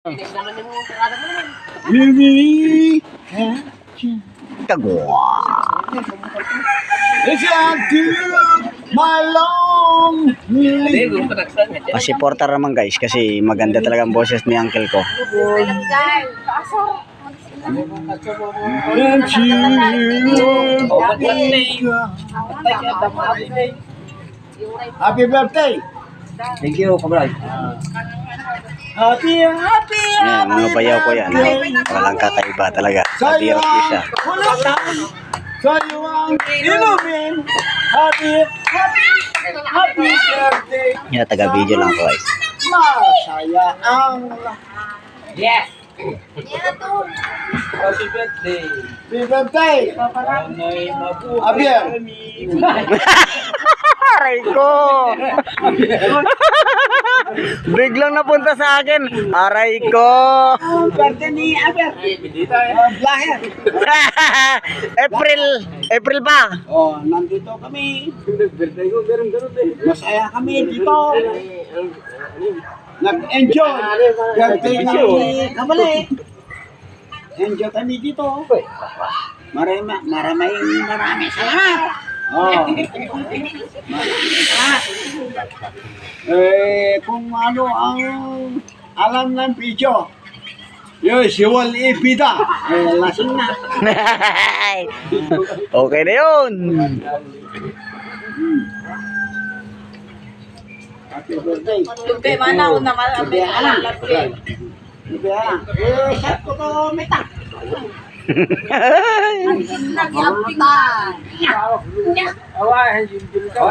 Hindi. Kagwa. It's until my long Pasiporter naman guys kasi maganda talaga ang boses ni uncle ko. Happy birthday. Thank you, kabray. Happy Yan, mga bayaw ko yan. Walang kakaiba talaga. Sa'yo Kabirot ko siya. Sa'yo ang inumin. Happy birthday. Yan, taga-video lang ko guys. Masaya ang Yes! happy birthday. Happy birthday. Javier. Aray ko! Biglang napunta sa akin. Aray ko! Birthday ni Javier. Blaher. April pa. Oh, nandito kami. Birthday ko, ganun eh. Masaya kami dito. Nag-enjoy. Birthday ni Kamali. Enjoy kami dito. Marami salamat. Oh. Kung ano ang alam ng video. Yo, siwal ipida. Lasing na. Okay na yun. Happy birthday. Tugay mana una malapit alapit. Shot ko to meta. Nagyaping.